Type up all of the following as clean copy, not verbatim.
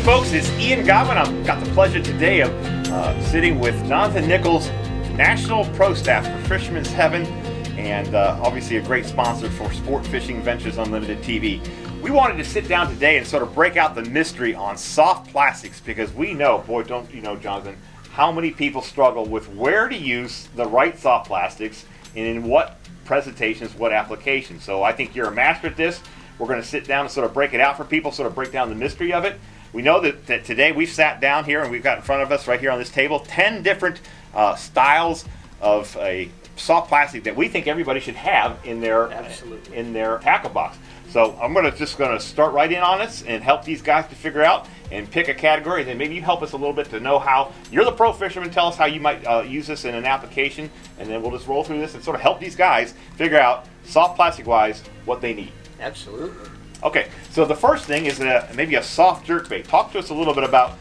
folks, it's Ian Godwin. I've got the pleasure today of sitting with Jonathan Nichols, National Pro Staff for Fisherman's Heaven, and obviously a great sponsor for Sport Fishing Ventures Unlimited TV. We wanted to sit down today and sort of break out the mystery on soft plastics, because we know, boy, don't you know, Jonathan, how many people struggle with where to use the right soft plastics and in what presentations, what applications. So I think you're a master at this. We're going to sit down and sort of break it out for people, sort of break down the mystery of it. We know that today we've sat down here and we've got in front of us right here on this table 10 different styles of a soft plastic that we think everybody should have in their tackle box. So I'm just going to start right in on this and help these guys to figure out and pick a category, and then maybe you help us a little bit to know how you're the pro fisherman. Tell us how you might use this in an application, and then we'll just roll through this and sort of help these guys figure out soft plastic wise what they need. Absolutely. Okay, so the first thing is maybe a soft jerk bait. Talk to us a little bit about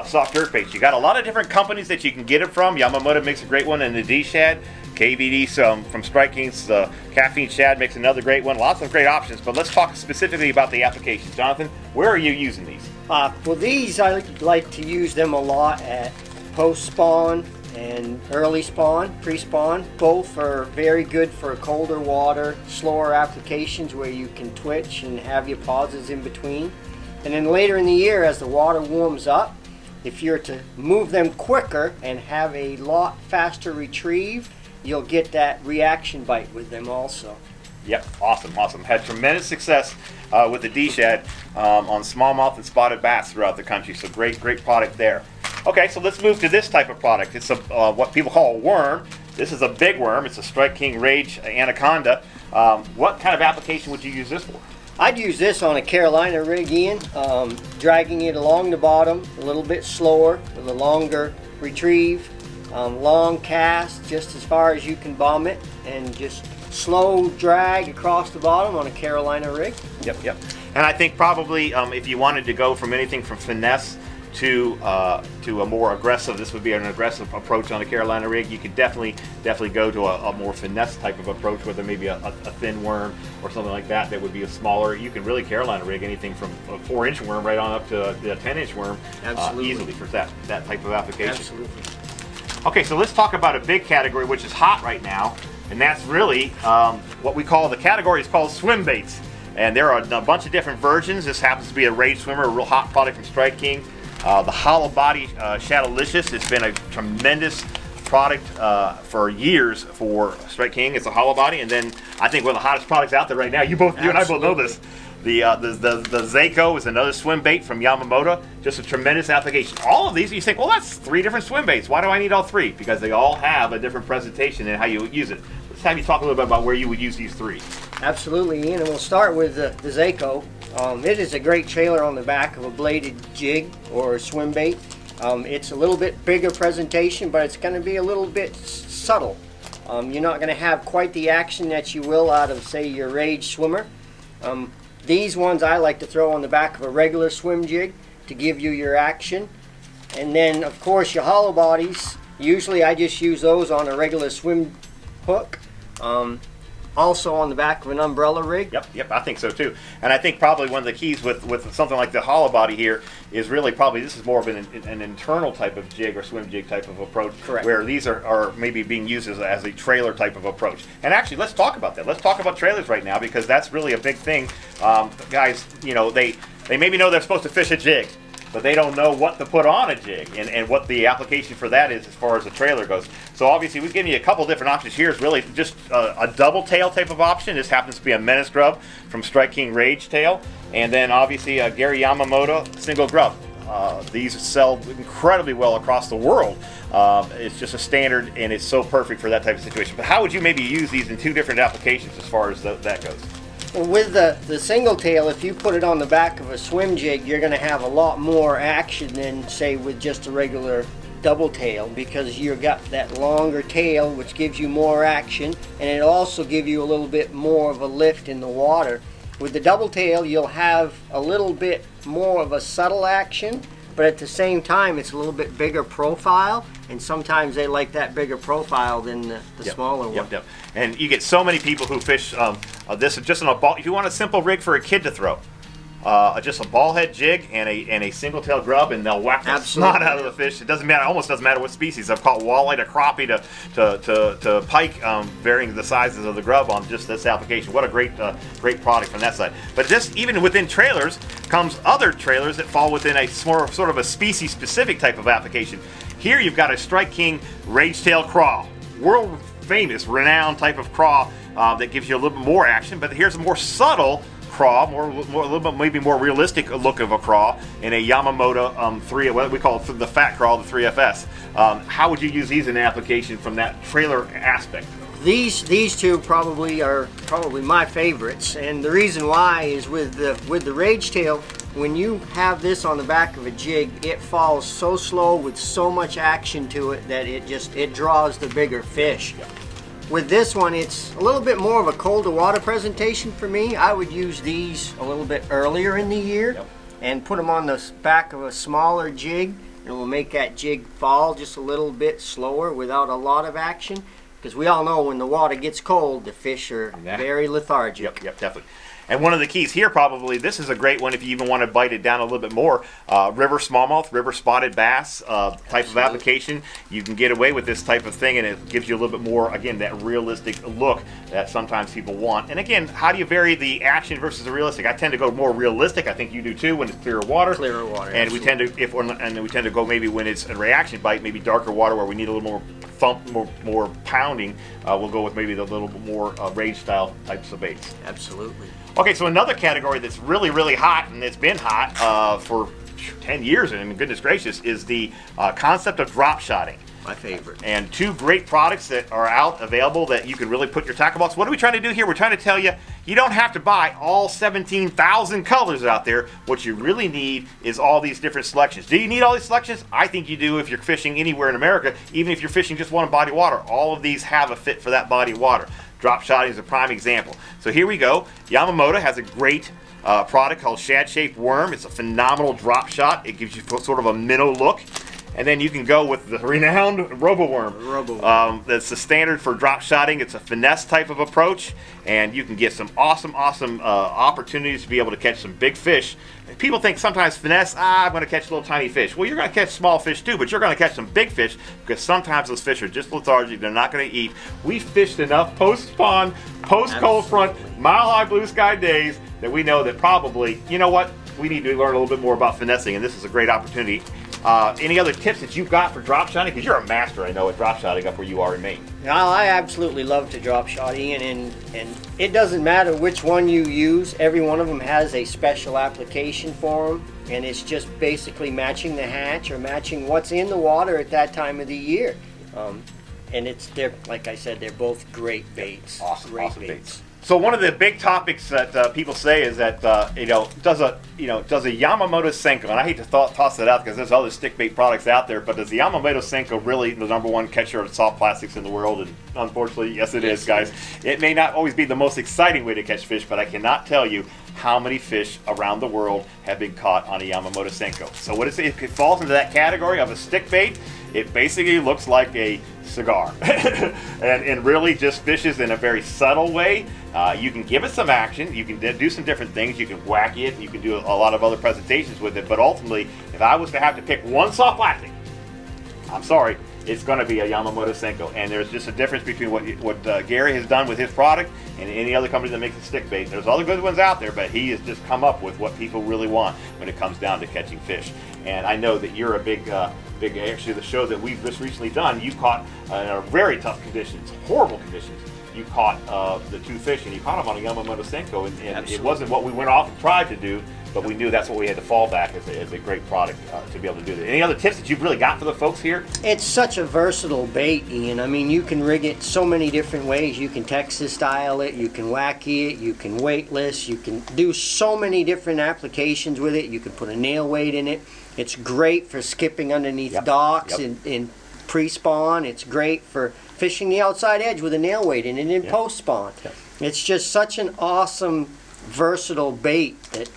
soft jerk baits. You got a lot of different companies that you can get it from. Yamamoto makes a great one in the D-Shad. KVD from Strike King's Caffeine Shad makes another great one. Lots of great options, but let's talk specifically about the applications. Jonathan, where are you using these? Well, these I like to use them a lot at post-spawn and early spawn, pre-spawn. Both are very good for colder water, slower applications where you can twitch and have your pauses in between. And then later in the year, as the water warms up, if you're to move them quicker and have a lot faster retrieve, you'll get that reaction bite with them also. Yep, awesome. Had tremendous success with the D-Shad on smallmouth and spotted bass throughout the country. So great product there. Okay, so let's move to this type of product. It's what people call a worm. This is a big worm. It's a Strike King Rage Anaconda. What kind of application would you use this for? I'd use this on a Carolina rig, Ian, dragging it along the bottom a little bit slower with a longer retrieve, long cast just as far as you can bomb it, and just slow drag across the bottom on a Carolina rig. Yep. And I think probably if you wanted to go from anything from finesse to a more aggressive, this would be an aggressive approach on a Carolina rig. You could definitely go to a more finesse type of approach, whether maybe a thin worm or something like that would be a smaller. You can really Carolina rig anything from a 4-inch worm right on up to a 10-inch worm easily for that type of application. Absolutely. Okay, so let's talk about a big category which is hot right now, and that's really what we call, the category is called swim baits. And there are a bunch of different versions. This happens to be a Rage Swimmer, a real hot product from Strike King. The hollow body Shadowlicious has been a tremendous product for years for Strike King. It's a hollow body, and then I think one of the hottest products out there right now. You and I both know this. The Senko is another swim bait from Yamamoto. Just a tremendous application. All of these, you think, well, that's 3 different swim baits. Why do I need all 3? Because they all have a different presentation and how you would use it. Let's have you talk a little bit about where you would use these 3. Absolutely, Ian, and we'll start with the Senko. It is a great trailer on the back of a bladed jig or swim bait. It's a little bit bigger presentation, but it's going to be a little bit subtle. You're not going to have quite the action that you will out of, say, your Rage Swimmer. These ones I like to throw on the back of a regular swim jig to give you your action. And then, of course, your hollow bodies, usually I just use those on a regular swim hook. Also on the back of an umbrella rig. Yep, I think so too. And I think probably one of the keys with something like the hollow body here is really probably this is more of an internal type of jig or swim jig type of approach. Correct. Where these are maybe being used as a trailer type of approach. And actually, let's talk about that. Let's talk about trailers right now, because that's really a big thing. Guys, they maybe know they're supposed to fish a jig, but they don't know what to put on a jig and what the application for that is as far as the trailer goes. So obviously we've given you a couple different options. Here's really just a double tail type of option. This happens to be a Menace grub from Strike King Rage Tail, and then obviously a Gary Yamamoto single grub. These sell incredibly well across the world. It's just a standard, and it's so perfect for that type of situation. But how would you maybe use these in 2 different applications as far as that goes? Well, with the single tail, if you put it on the back of a swim jig, you're going to have a lot more action than, say, with just a regular double tail, because you've got that longer tail, which gives you more action, and it also gives you a little bit more of a lift in the water. With the double tail, you'll have a little bit more of a subtle action, but at the same time, it's a little bit bigger profile, and sometimes they like that bigger profile than the smaller one. Yep. And you get so many people who fish this just on a ball. If you want a simple rig for a kid to throw, just a ball head jig and a single tail grub, and they'll whack the snot out of the fish. It doesn't matter, almost doesn't matter what species. I've caught walleye to crappie to pike, varying the sizes of the grub on just this application. What a great product from that side. But just even within trailers comes other trailers that fall within a more sort of a species specific type of application. Here you've got a Strike King rage tail craw, world famous, renowned type of craw that gives you a little bit more action. But here's a more subtle craw, a little bit maybe more realistic look of a craw in a Yamamoto 3, what we call the fat craw, the 3FS. How would you use these in application from that trailer aspect? These two are probably my favorites, and the reason why is with the rage tail. When you have this on the back of a jig, it falls so slow with so much action to it that it draws the bigger fish. Yep. With this one, it's a little bit more of a colder water presentation for me. I would use these a little bit earlier in the year. Yep. And put them on the back of a smaller jig. It will make that jig fall just a little bit slower without a lot of action. Because we all know when the water gets cold, the fish are very lethargic. Yep, definitely. And one of the keys here, probably, this is a great one if you even want to bite it down a little bit more. River smallmouth, river spotted bass type of application. You can get away with this type of thing, and it gives you a little bit more, again, that realistic look that sometimes people want. And again, how do you vary the action versus the realistic? I tend to go more realistic. I think you do too when it's clearer water. Clearer water. And we tend to go maybe when it's a reaction bite, maybe darker water where we need a little more thump, more pounding. We'll go with maybe the little bit more rage style types of baits. Absolutely. Okay, so another category that's really, really hot, and it's been hot for 10 years, and goodness gracious, is the concept of drop shotting. My favorite. And two great products that are out available that you can really put in your tackle box. What are we trying to do here? We're trying to tell you, you don't have to buy all 17,000 colors out there. What you really need is all these different selections. Do you need all these selections? I think you do if you're fishing anywhere in America, even if you're fishing just one body of water. All of these have a fit for that body of water. Drop shotting is a prime example. So here we go. Yamamoto has a great product called Shad Shaped Worm. It's a phenomenal drop shot. It gives you sort of a minnow look. And then you can go with the renowned Robo Worm. That's the standard for drop shotting. It's a finesse type of approach, and you can get some awesome opportunities to be able to catch some big fish. People think sometimes finesse, I'm going to catch little tiny fish. Well, you're going to catch small fish too, but you're going to catch some big fish because sometimes those fish are just lethargic. They're not going to eat. We fished enough post-spawn, post-cold front, mile-high blue sky days that we know that probably, you know what, we need to learn a little bit more about finessing, and this is a great opportunity. Any other tips that you've got for drop shotting? Because you're a master, I know, at drop shotting up where you are in Maine. Now, I absolutely love to drop shot, Ian, and it doesn't matter which one you use. Every one of them has a special application for them, and it's just basically matching the hatch or matching what's in the water at that time of the year. And they're like I said, they're both great baits. Awesome baits. baits. So one of the big topics that people say is that does a Yamamoto Senko, and I hate to toss that out because there's other stick bait products out there, but is the Yamamoto Senko really the #1 catcher of soft plastics in the world? And unfortunately, yes, it is, guys. It may not always be the most exciting way to catch fish, but I cannot tell you how many fish around the world have been caught on a Yamamoto Senko. So what is it? It falls into that category of a stick bait. It basically looks like a cigar and really just fishes in a very subtle way. You can give it some action, you can do some different things, you can whack it, you can do a lot of other presentations with it, but ultimately, if I was to have to pick one soft plastic, I'm sorry, it's going to be a Yamamoto Senko. And there's just a difference between what Gary has done with his product and any other company that makes a stick bait. There's other good ones out there, but he has just come up with what people really want when it comes down to catching fish. And I know that you're a big actually the show that we've just recently done, you caught in a very tough conditions, horrible conditions, you caught the two fish, and you caught them on a Yamamoto Senko, and it wasn't what we went off and tried to do, but we knew that's what we had to fall back as a great product to be able to do that. Any other tips that you've really got for the folks here? It's such a versatile bait, Ian. I mean, you can rig it so many different ways. You can Texas style it, you can wacky it, you can weightless, you can do so many different applications with it. You can put a nail weight in it. It's great for skipping underneath docks in pre-spawn. It's great for fishing the outside edge with a nail weight in it in post-spawn. It's just such an awesome, versatile bait that,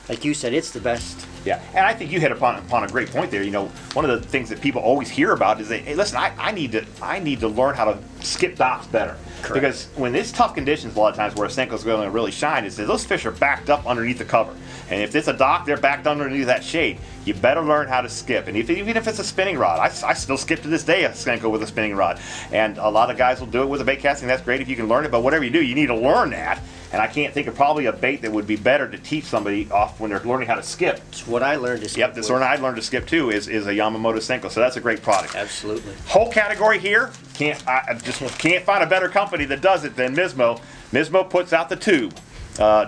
like you said, it's the best Yeah, and I think you hit upon a great point there. You know, one of the things that people always hear about is that, hey, listen, I need to learn how to skip docks better. Correct. Because when it's tough conditions, a lot of times where a Senko's going to really shine is that those fish are backed up underneath the cover. And if it's a dock, they're backed underneath that shade. You better learn how to skip. And even if it's a spinning rod, I still skip to this day a Senko with a spinning rod. And a lot of guys will do it with a bait casting. That's great if you can learn it. But whatever you do, you need to learn that. And I can't think of probably a bait that would be better to teach somebody off when they're learning how to skip. It's what I learned to skip. Yep, that's what I learned to skip too is a Yamamoto Senko. So that's a great product. Absolutely. Whole category here, I just can't find a better company that does it than Mismo. Mismo puts out the Tube.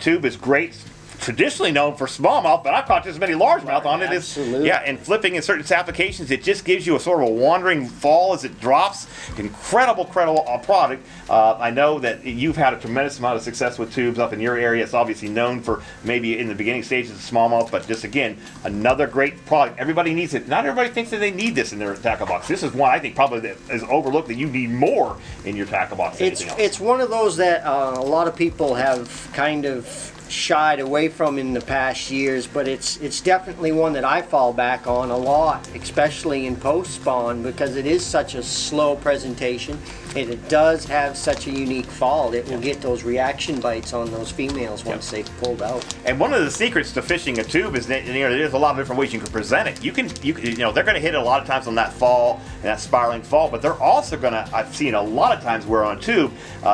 Tube is great. Traditionally known for smallmouth, but I've caught just as many largemouth on it. Absolutely. Yeah, and flipping in certain applications, it just gives you a sort of a wandering fall as it drops. Incredible product. I know that you've had a tremendous amount of success with tubes up in your area. It's obviously known for maybe in the beginning stages of smallmouth, but just again, another great product. Everybody needs it. Not everybody thinks that they need this in their tackle box. This is one I think probably that is overlooked, that you need more in your tackle box than anything else. It's one of those that a lot of people have kind of shied away from in the past years, but it's definitely one that I fall back on a lot, especially in post spawn, because it is such a slow presentation and it does have such a unique fall. It will get those reaction bites on those females once they've pulled out. And one of the secrets to fishing a tube is that, you know, there's a lot of different ways you can present it. You know, they're going to hit it a lot of times on that fall and that spiraling fall, but they're also going to, I've seen a lot of times where on a tube,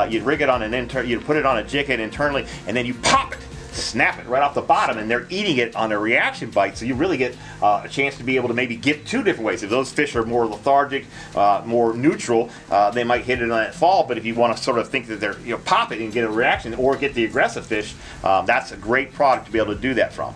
you'd rig it on you'd put it on a jig head internally, and then you pop it, snap it right off the bottom, and they're eating it on a reaction bite, so you really get a chance to be able to maybe get two different ways. If those fish are more lethargic, more neutral, they might hit it on that fall, but if you want to sort of think that they're, you know, pop it and get a reaction or get the aggressive fish, that's a great product to be able to do that from.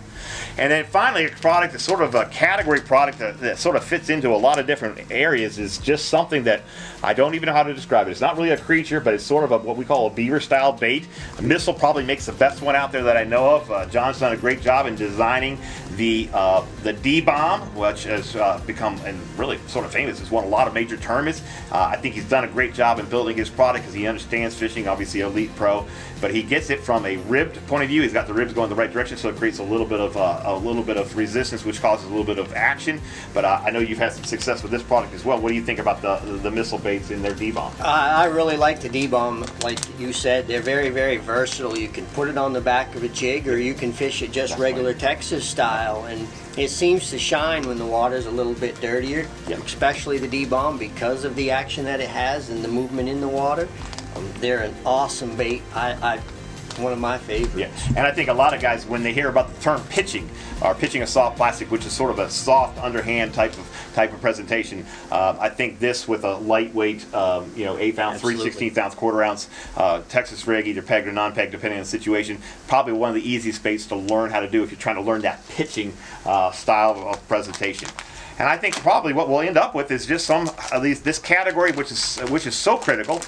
And then finally, a product that's sort of a category product that sort of fits into a lot of different areas is just something that I don't even know how to describe it. It's not really a creature, but it's sort of what we call a beaver style bait. Missile probably makes the best one out there that I know of. John's done a great job in designing the D-bomb, which has become and really sort of famous. It's won a lot of major tournaments. I think he's done a great job in building his product because he understands fishing, obviously elite pro, but he gets it from a ribbed point of view. He's got the ribs going the right direction, so it creates a little bit of resistance, which causes a little bit of action. But I know you've had some success with this product as well. What do you think about the missile baits in their D-bomb? I really like the D-bomb. Like you said, they're very, very versatile. You can put it on the back of a jig, or you can fish it just regular Texas style, and it seems to shine when the water's a little bit dirtier, especially the D-bomb, because of the action that it has and the movement in the water. They're an awesome bait. One of my favorites. Yeah, and I think a lot of guys, when they hear about the term pitching, or pitching a soft plastic, which is sort of a soft underhand type of presentation, I think this with a lightweight, 8 ounce, 3/16 ounce, quarter ounce Texas rig, either pegged or non-pegged, depending on the situation, probably one of the easiest baits to learn how to do if you're trying to learn that pitching style of presentation. And I think probably what we'll end up with is just at least this category, which is so critical,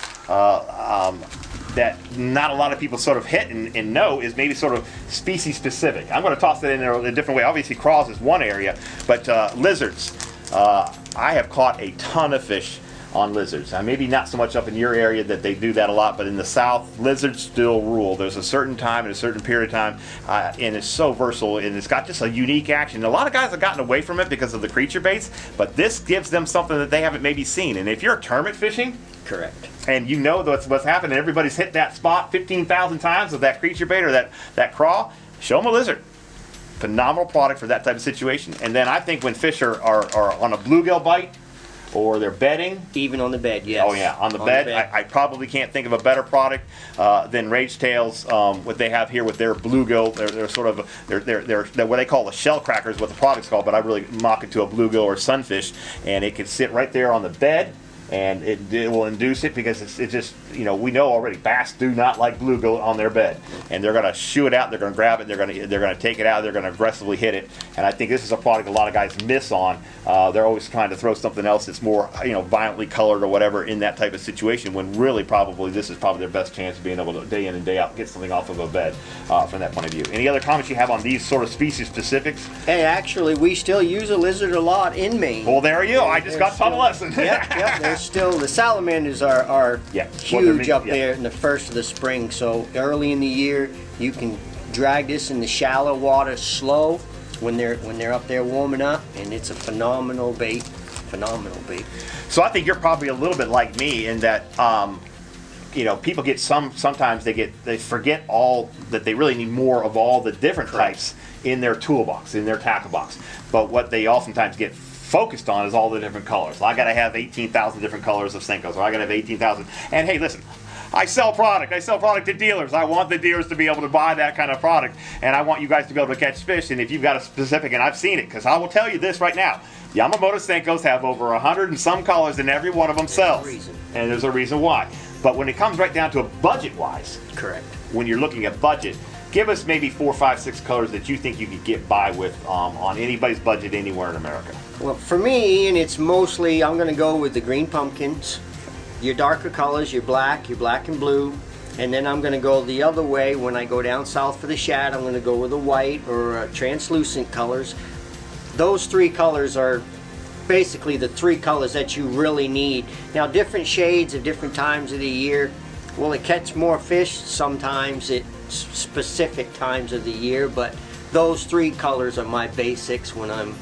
that not a lot of people sort of hit and know, is maybe sort of species specific. I'm going to toss that in there a different way. Obviously crawls is one area, but lizards. I have caught a ton of fish on lizards. Maybe not so much up in your area that they do that a lot, but in the south, lizards still rule. There's a certain time and a certain period of time, and it's so versatile, and it's got just a unique action. And a lot of guys have gotten away from it because of the creature baits, but this gives them something that they haven't maybe seen. And if you're tournament fishing, correct, and you know what's happening, everybody's hit that spot 15,000 times with that creature bait or that crawl, show them a lizard. Phenomenal product for that type of situation. And then I think when fish are on a bluegill bite, or they're bedding. Even on the bed, yes. Oh yeah, on the bed. I probably can't think of a better product than Rage Tails. What they have here with their bluegill, they're sort of they're what they call the shell crackers, what the product's called, but I really mock it to a bluegill or sunfish, and it can sit right there on the bed. And it will induce it because it's just, we know already bass do not like bluegill on their bed, and they're going to shoo it out, they're going to grab it, they're going to take it out, they're going to aggressively hit it. And I think this is a product a lot of guys miss on. They're always trying to throw something else that's more violently colored or whatever in that type of situation, when really probably this is probably their best chance of being able to day in and day out get something off of a bed from that point of view. Any other comments you have on these sort of species specifics? Hey, actually, we still use a lizard a lot in Maine. Well, there you go. I just got taught a lesson. Yep. There's still the salamanders are huge up there in the first of the spring. So early in the year, you can drag this in the shallow water slow, when they're up there warming up, and it's a phenomenal bait. Phenomenal bait. So I think you're probably a little bit like me in that, you know, people get sometimes they forget all that they really need more of all the different types in their toolbox, in their tackle box. But what they oftentimes get focused on is all the different colors. I got to have 18,000 different colors of Senkos, or I got to have 18,000. And hey, listen, I sell product. I sell product to dealers. I want the dealers to be able to buy that kind of product, and I want you guys to be able to catch fish. And if you've got a specific, and I've seen it, because I will tell you this right now, Yamamoto Senkos have over 100 and some colors in every one of them sells. And there's a reason why. But when it comes right down to a budget-wise, correct. When you're looking at budget, give us maybe 4, 5, 6 colors that you think you could get by with on anybody's budget anywhere in America. Well, for me, Ian, it's mostly, I'm going to go with the green pumpkins, your darker colors, your black and blue, and then I'm going to go the other way. When I go down south for the shad, I'm going to go with the white or translucent colors. Those 3 colors are basically the 3 colors that you really need. Now, different shades at different times of the year, will it catch more fish? Sometimes at specific times of the year, but those 3 colors are my basics when I'm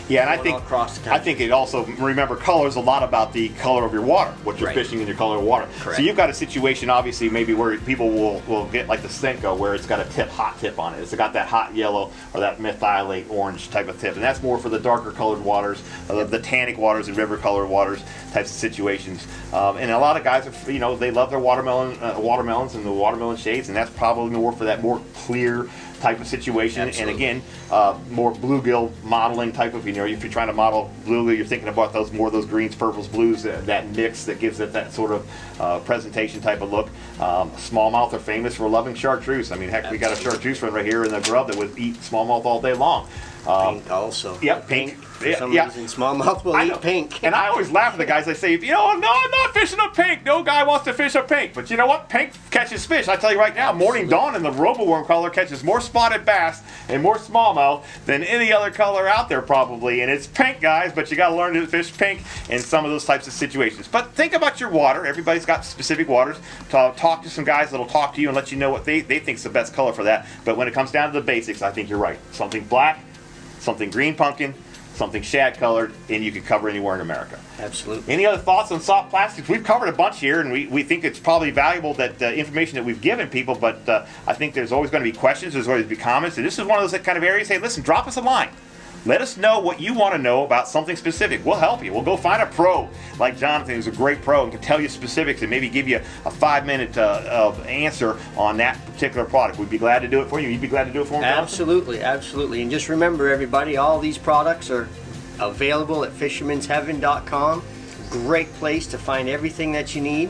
Yeah, and I think it also, remember, color is a lot about the color of your water, what you're fishing in your color of water. Correct. So you've got a situation, obviously, maybe where people will get like the Senko, where it's got a hot tip on it. It's got that hot yellow or that methylate orange type of tip, and that's more for the darker colored waters, the tannic waters and river colored waters types of situations. And a lot of guys, are, you know, they love their watermelons and the watermelon shades, and that's probably more for that more clear type of situation. Absolutely. And again, more bluegill modeling type of, you know, if you're trying to model bluegill, you're thinking about those more of those greens, purples, blues, that mix that gives it that sort of presentation type of look. Smallmouth are famous for loving chartreuse. I mean, heck, we got a chartreuse one right here in the grub that would eat smallmouth all day long. Pink also. Yep, pink. For some reason, smallmouth will eat pink. And I always laugh at the guys. I say, you know, no, I'm not fishing a pink. No guy wants to fish a pink. But you know what? Pink catches fish. I tell you right now, Morning Dawn in the roboworm color catches more spotted bass and more smallmouth than any other color out there probably. And it's pink, guys, but you got to learn to fish pink in some of those types of situations. But think about your water. Everybody's got specific waters. Talk to some guys that'll talk to you and let you know what they think is the best color for that. But when it comes down to the basics, I think you're right. Something black, something green pumpkin, something shad colored, and you can cover anywhere in America. Absolutely. Any other thoughts on soft plastics? We've covered a bunch here, and we think it's probably valuable, that information that we've given people, but I think there's always going to be questions, there's always going to be comments, and this is one of those kind of areas. Hey, listen, drop us a line. Let us know what you want to know about something specific. We'll help you. We'll go find a pro like Jonathan, who's a great pro and can tell you specifics and maybe give you a 5-minute answer on that particular product. We'd be glad to do it for you. You'd be glad to do it for me, Jonathan? Absolutely, absolutely. And just remember, everybody, all these products are available at fishermansheaven.com. Great place to find everything that you need.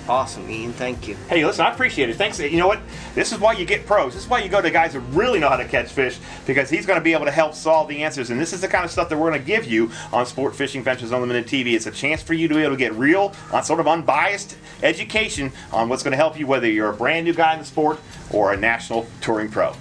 Awesome, Ian. Thank you. Hey, listen, I appreciate it. Thanks. You know what? This is why you get pros. This is why you go to guys who really know how to catch fish, because he's going to be able to help solve the answers. And this is the kind of stuff that we're going to give you on Sport Fishing Ventures Unlimited TV. It's a chance for you to be able to get real, sort of unbiased education on what's going to help you, whether you're a brand new guy in the sport or a national touring pro.